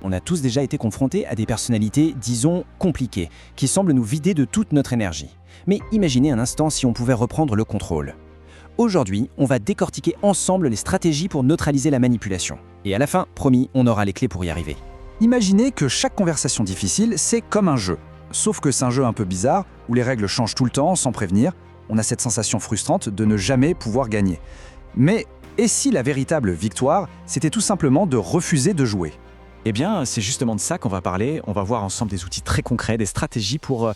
On a tous déjà été confrontés à des personnalités, disons, compliquées, qui semblent nous vider de toute notre énergie. Mais imaginez un instant si on pouvait reprendre le contrôle. Aujourd'hui, on va décortiquer ensemble les stratégies pour neutraliser la manipulation. Et à la fin, promis, on aura les clés pour y arriver. Imaginez que chaque conversation difficile, c'est comme un jeu. Sauf que c'est un jeu un peu bizarre, où les règles changent tout le temps sans prévenir. On a cette sensation frustrante de ne jamais pouvoir gagner. Mais et si la véritable victoire, c'était tout simplement de refuser de jouer ? Eh bien, c'est justement de ça qu'on va parler. On va voir ensemble des outils très concrets, des stratégies pour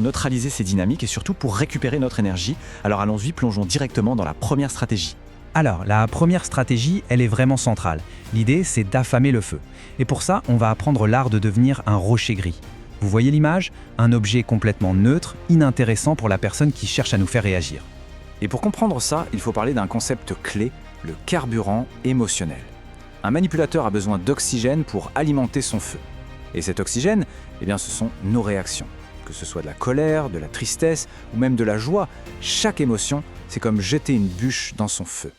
neutraliser ces dynamiques et surtout pour récupérer notre énergie. Alors allons-y, plongeons directement dans la première stratégie. Alors, la première stratégie, elle est vraiment centrale. L'idée, c'est d'affamer le feu. Et pour ça, on va apprendre l'art de devenir un rocher gris. Vous voyez l'image ? Un objet complètement neutre, inintéressant pour la personne qui cherche à nous faire réagir. Et pour comprendre ça, il faut parler d'un concept clé, le carburant émotionnel. Un manipulateur a besoin d'oxygène pour alimenter son feu. Et cet oxygène, ce sont nos réactions. Que ce soit de la colère, de la tristesse ou même de la joie, chaque émotion, c'est comme jeter une bûche dans son feu.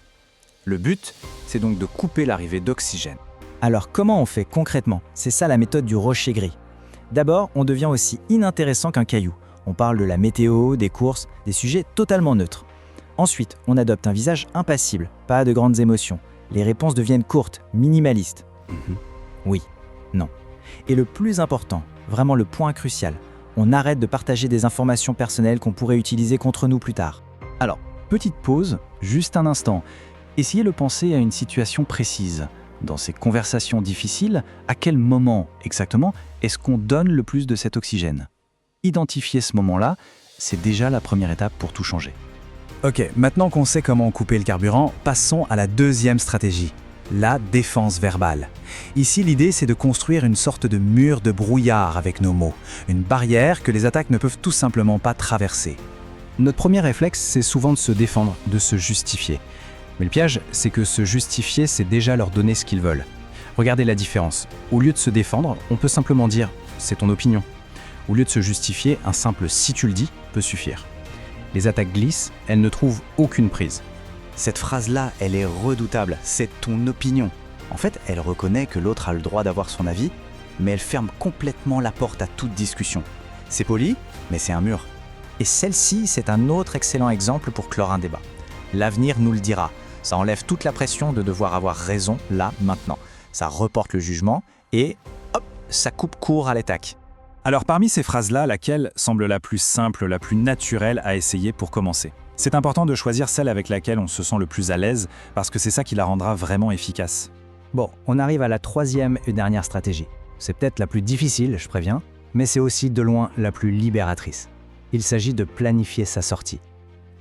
Le but, c'est donc de couper l'arrivée d'oxygène. Alors comment on fait concrètement ? C'est ça la méthode du rocher gris. D'abord, on devient aussi inintéressant qu'un caillou. On parle de la météo, des courses, des sujets totalement neutres. Ensuite, on adopte un visage impassible, pas de grandes émotions. Les réponses deviennent courtes, minimalistes. Oui, non. Et le plus important, vraiment le point crucial, on arrête de partager des informations personnelles qu'on pourrait utiliser contre nous plus tard. Alors, petite pause, juste un instant. Essayez de penser à une situation précise. Dans ces conversations difficiles, à quel moment exactement est-ce qu'on donne le plus de cet oxygène ? Identifier ce moment-là, c'est déjà la première étape pour tout changer. Ok, maintenant qu'on sait comment couper le carburant, passons à la deuxième stratégie, la défense verbale. Ici, l'idée, c'est de construire une sorte de mur de brouillard avec nos mots, une barrière que les attaques ne peuvent tout simplement pas traverser. Notre premier réflexe, c'est souvent de se défendre, de se justifier. Mais le piège, c'est que se justifier, c'est déjà leur donner ce qu'ils veulent. Regardez la différence. Au lieu de se défendre, on peut simplement dire « c'est ton opinion ». Au lieu de se justifier, un simple « si tu le dis » peut suffire. Les attaques glissent, elles ne trouvent aucune prise. Cette phrase-là, elle est redoutable, c'est ton opinion. En fait, elle reconnaît que l'autre a le droit d'avoir son avis, mais elle ferme complètement la porte à toute discussion. C'est poli, mais c'est un mur. Et celle-ci, c'est un autre excellent exemple pour clore un débat. L'avenir nous le dira. Ça enlève toute la pression de devoir avoir raison là, maintenant. Ça reporte le jugement et hop, ça coupe court à l'attaque. Alors parmi ces phrases-là, laquelle semble la plus simple, la plus naturelle à essayer pour commencer ? C'est important de choisir celle avec laquelle on se sent le plus à l'aise parce que c'est ça qui la rendra vraiment efficace. Bon, on arrive à la troisième et dernière stratégie. C'est peut-être la plus difficile, je préviens, mais c'est aussi de loin la plus libératrice. Il s'agit de planifier sa sortie.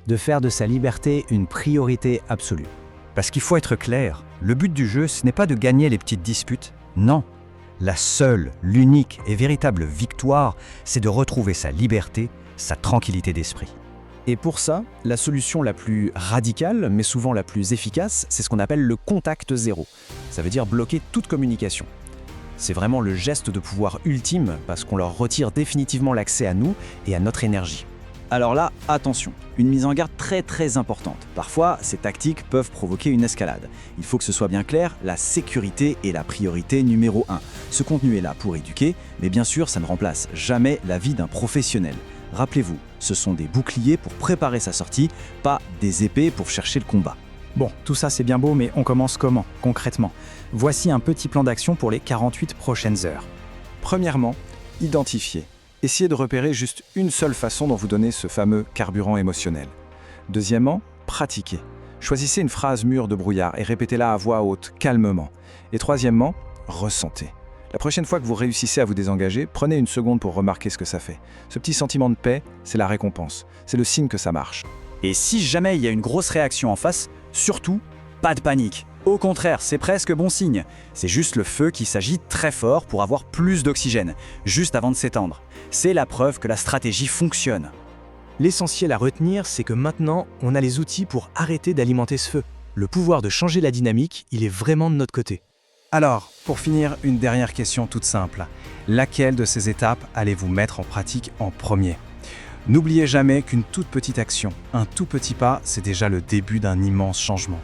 De faire de sa liberté une priorité absolue. Parce qu'il faut être clair, le but du jeu, ce n'est pas de gagner les petites disputes, non. La seule, l'unique et véritable victoire, c'est de retrouver sa liberté, sa tranquillité d'esprit. Et pour ça, la solution la plus radicale, mais souvent la plus efficace, c'est ce qu'on appelle le contact zéro. Ça veut dire bloquer toute communication. C'est vraiment le geste de pouvoir ultime parce qu'on leur retire définitivement l'accès à nous et à notre énergie. Alors là, attention, une mise en garde très importante. Parfois, ces tactiques peuvent provoquer une escalade. Il faut que ce soit bien clair, la sécurité est la priorité numéro 1. Ce contenu est là pour éduquer, mais bien sûr, ça ne remplace jamais la vie d'un professionnel. Rappelez-vous, ce sont des boucliers pour préparer sa sortie, pas des épées pour chercher le combat. Bon, tout ça c'est bien beau, mais on commence comment, concrètement ? Voici un petit plan d'action pour les 48 prochaines heures. Premièrement, identifier. Essayez de repérer juste une seule façon dont vous donner ce fameux carburant émotionnel. Deuxièmement, pratiquez. Choisissez une phrase mûre de brouillard et répétez-la à voix haute, calmement. Et troisièmement, ressentez. La prochaine fois que vous réussissez à vous désengager, prenez une seconde pour remarquer ce que ça fait. Ce petit sentiment de paix, c'est la récompense. C'est le signe que ça marche. Et si jamais il y a une grosse réaction en face, surtout, pas de panique. Au contraire, c'est presque bon signe. C'est juste le feu qui s'agite très fort pour avoir plus d'oxygène, juste avant de s'étendre. C'est la preuve que la stratégie fonctionne. L'essentiel à retenir, c'est que maintenant, on a les outils pour arrêter d'alimenter ce feu. Le pouvoir de changer la dynamique, il est vraiment de notre côté. Alors, pour finir, une dernière question toute simple. Laquelle de ces étapes allez-vous mettre en pratique en premier ? N'oubliez jamais qu'une toute petite action, un tout petit pas, c'est déjà le début d'un immense changement.